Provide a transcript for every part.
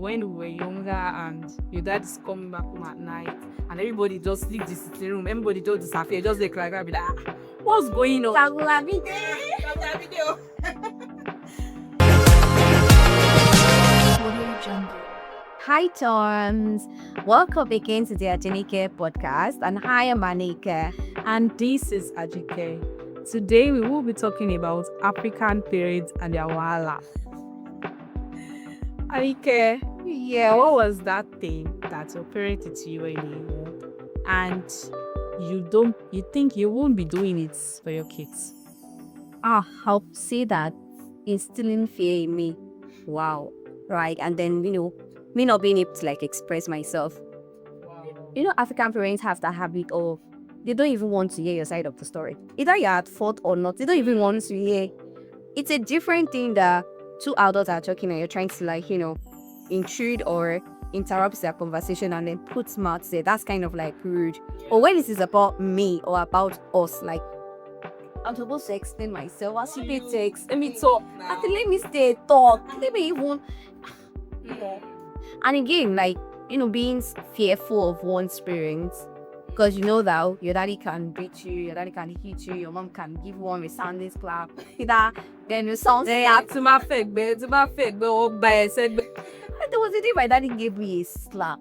when we were younger and your dad is coming back home at night and everybody just leave the sitting room, everybody just disappear, just like be like, what's going on? Hi, Toms. Welcome again to the Ajanike podcast. And hi, I'm Anike. And this is Ajike. Today we will be talking about African parents and their wahala. Anike, Yeah. what was that thing that your parents did to you when you were young and you think you won't be doing it for your kids? I'll say that instilling fear in me. Wow. Right. And then, me not being able to express myself. African parents have that habit of they don't even want to hear your side of the story. Either you're at fault or not, they don't even want to hear. It's a different thing that two adults are talking and you're trying to intrude or interrupt their conversation and then put mouths there. That's kind of rude. Or when it is about me or about us, I'm supposed to explain myself. As you text, let me talk. Let me stay talk. Let me even. And again, being fearful of one's parents, because you know that your daddy can beat you, your daddy can hit you, your mom can give one resounding slap. Then it sounds to my fake, but by said. There was a day my daddy gave me a slap.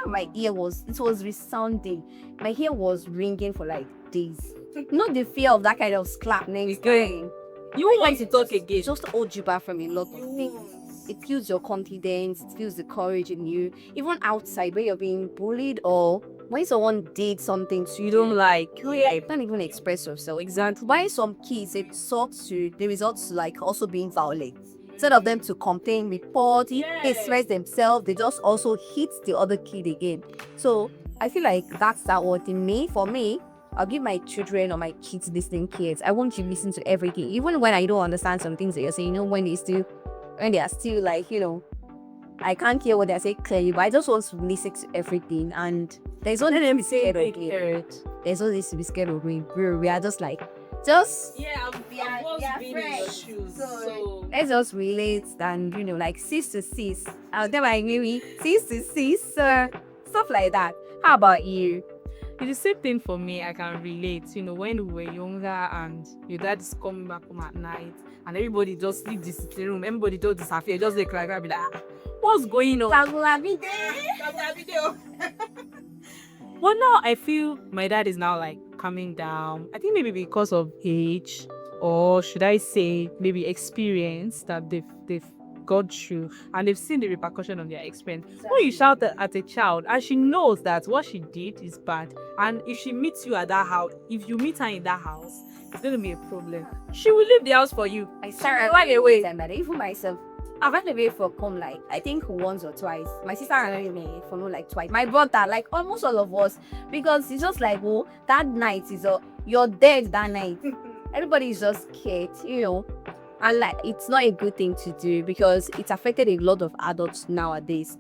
My ear was resounding. My ear was ringing for days. Not the fear of that kind of slap next time. You want to talk again? It just holds you back from a lot of things. It fuels your confidence, it fuels the courage in you. Even outside when you're being bullied or when someone did something to you don't like, you can't even express yourself. Exactly. Why some kids they resort to also being violent. Instead of them to complain, report, express themselves, they just also hit the other kid again. So I feel like that's that what in me. For me, I'll give my children or my kids listening kids. I want you to listen to everything. Even when I don't understand some things that you're saying, when they are still I can't hear what they're saying clearly, but I just want to listen to everything. And there's no need to be scared of me. There's no need to be scared of me. We are just I'm being in your shoes. So let's just relate and sis to sis. I'll tell my maybe sis to sis, stuff like that. How about you? It's the same thing for me. I can relate. When we were younger and your dad is coming back home at night and everybody just leave the sitting room, everybody just disappear, just like be like, what's going on? Well, now I feel my dad is now coming down. I think maybe because of age, or should I say maybe experience that they've gone through and they've seen the repercussion of their experience. When you shout at a child and she knows that what she did is bad, and if she meets you at that house, if you meet her in that house, it's going to be a problem. She will leave the house for you. I started right away. Even myself, I've run away for home I think once or twice. My sister ran away for twice. My brother, almost all of us, because it's just that night is you're dead that night. Everybody is just scared, and it's not a good thing to do because it's affected a lot of adults nowadays,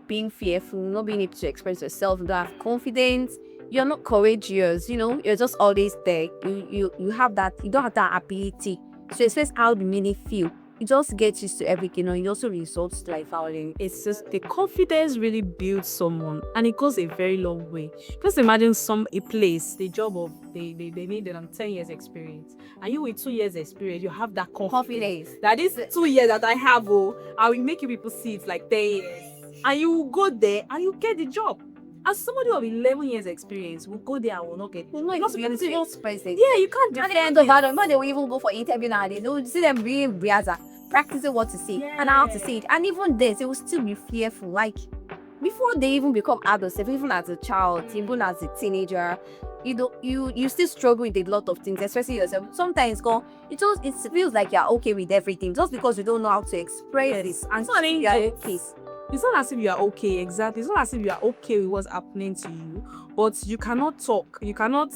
being fearful, not being able to express yourself, don't have confidence, you're not courageous, you're just always there. You have that, you don't have that ability to express how you really feel. You just get used to everything, and it also results to violence. It's just the confidence really builds someone, and it goes a very long way. Just imagine a place, the job of they need 10 years experience, and you with 2 years experience, you have that confidence. That is 2 years that I have. I will make you people see it's 10 years, and you will go there and you get the job. As somebody of 11 years experience will go there and will not get. Yeah, you can't defend. At the end of that, when they will even go for interview now, they will see them being practicing what to say and how to say it. And even this, they will still be fearful. Before they even become adults, even as a child, even as a teenager, you still struggle with a lot of things, especially yourself. Sometimes it feels like you're okay with everything just because you don't know how to express this. And so you're okay. It's not as if you are okay, exactly. It's not as if you are okay with what's happening to you, but you cannot talk. You cannot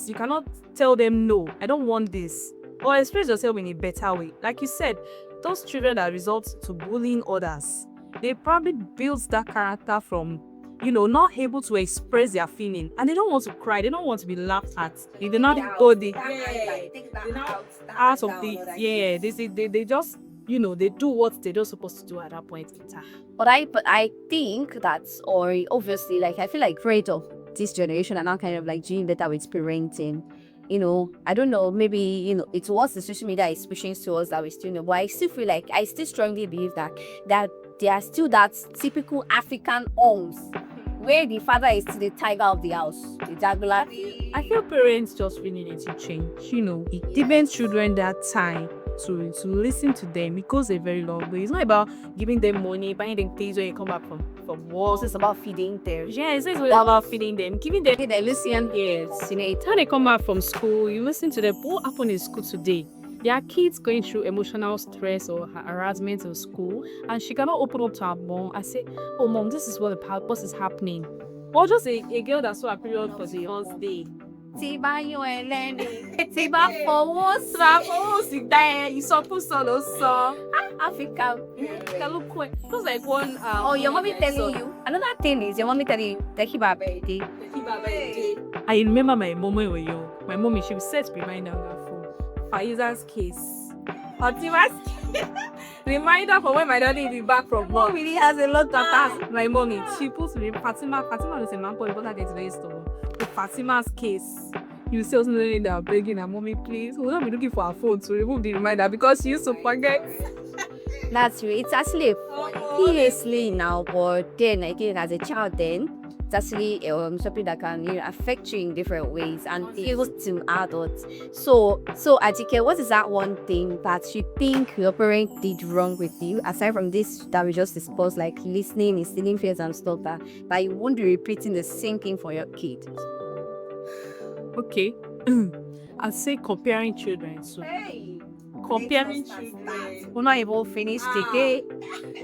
tell them no, I don't want this. Or express yourself in a better way. Like you said, those children that result to bullying others, they probably build that character from not able to express their feeling, and they don't want to cry, they don't want to be laughed at. They do not go out of the they just they do what they're not supposed to do at that point in time. But I think that's, or obviously, like, I feel like great of this generation are now kind of like doing better with parenting. I don't know, maybe, it's what the social media is pushing towards that we still know. But I still feel like, I still strongly believe that there are still that typical African homes where the father is the tiger of the house, the juggler. I feel parents just really need to change. Giving children that time to listen to them, it goes a very long way. It's not about giving them money, buying them things when you come back from work. It's about feeding them. Yeah, it's about feeding them, giving them They listen. ears. When they come back from school, you listen to them. What happened in school today? There are kids going through emotional stress or harassment in school, and she cannot open up to her mom and say, "Oh, mom, this is what is happening." Or just a girl that saw her period for the first day. Tí bá yan ẹlẹ́ni, tí bá fọwọ́ sí. Ìsọkúsọ ló sọ. Africa. Just like one. Oh, your mommy telling you. Another thing is your mommy telling you, "Thank you, baby." I remember my mom when we were young. My mommy, she would set reminder on her phone. Faiza's case. Fatima's case. Reminder for when my daddy will be back from work. Mom really has a lot of tasks. My mommy, she puts me Fatima was a man point, but I get to the store. The Fatima's case. You see us knowing that begging her mommy, please. We'll not be looking for her phone to remove the reminder because she used to forget. That's true. It's actually seriously now, but then again, as a child, then it's actually something that can affect you in different ways and even to adults. So Atike, what is that one thing that you think your parent did wrong with you, aside from this that we just discussed, like listening, instilling fears and stuff, that you won't be repeating the same thing for your kid? Okay. I'd say comparing children. So comparing children. We're not even finished today.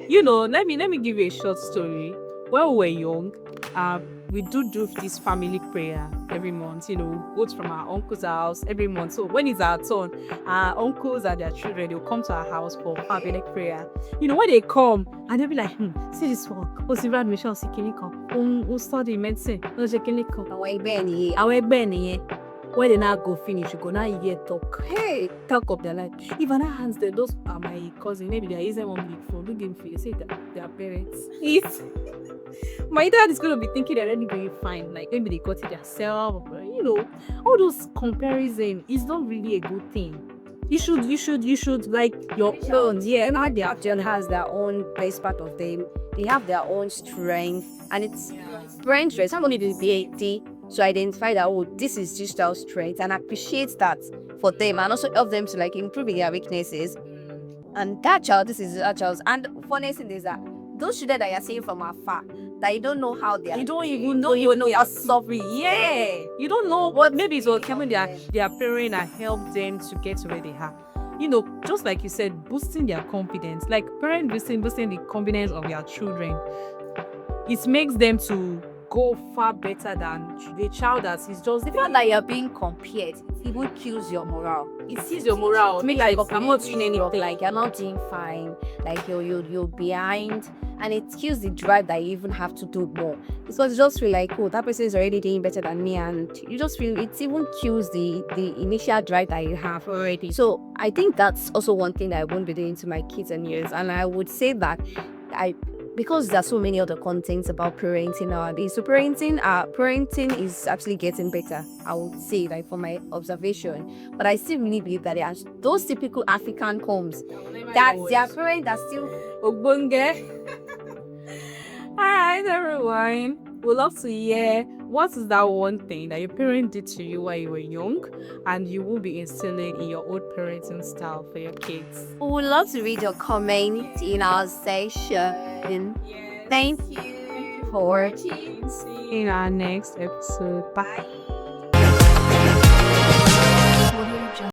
Let me give you a short story. When we were young, we do this family prayer every month, both from our uncle's house every month. So when it's our turn, our uncles and their children, they'll come to our house for family prayer. When they come, and they'll be like, see this one, Michelle who study medicine, when they now go finish, you go now you get talk of their life. If I hands them, those are my cousin, maybe they're using one big phone, look for you, say that their parents. My dad is going to be thinking they're already doing fine, like maybe they got it themselves, all those comparison is not really a good thing. You should like your own. Yeah, now their child has their own best part of them. They have their own strength, and it's brain strength. Somebody is ability to identify that, oh, this is digital strength, and appreciate that for them, and also help them to like improve their weaknesses. And that child, this is that child. And funny thing is that those children that you're seeing from afar, that you don't know how they are. You don't even know you're suffering. Yeah. You don't know what maybe it's what coming their parent and help them to get to where they are. Just like you said, boosting their confidence. Like parents boosting the confidence of their children. It makes them to go far better than the child that is just the fact that you're being compared, it even kills your morale. It sees your morale. Make like I'm not doing anything, like you're not doing fine, like you're behind, and it kills the drive that you even have to do more. Because you just feel like, oh, that person is already doing better than me, and you just feel it even kills the initial drive that you have already. So I think that's also one thing that I won't be doing to my kids and years. And I would say that because there's so many other contents about parenting nowadays. So parenting is actually getting better, I would say, like from my observation. But I still really believe that there are those typical African homes that their parents are still Ogbonge. Alright, everyone. We'd love to hear what is that one thing that your parent did to you while you were young and you will be instilling in your own parenting style for your kids. We would love to read your comment in our session. Thank you for in our next episode. Bye.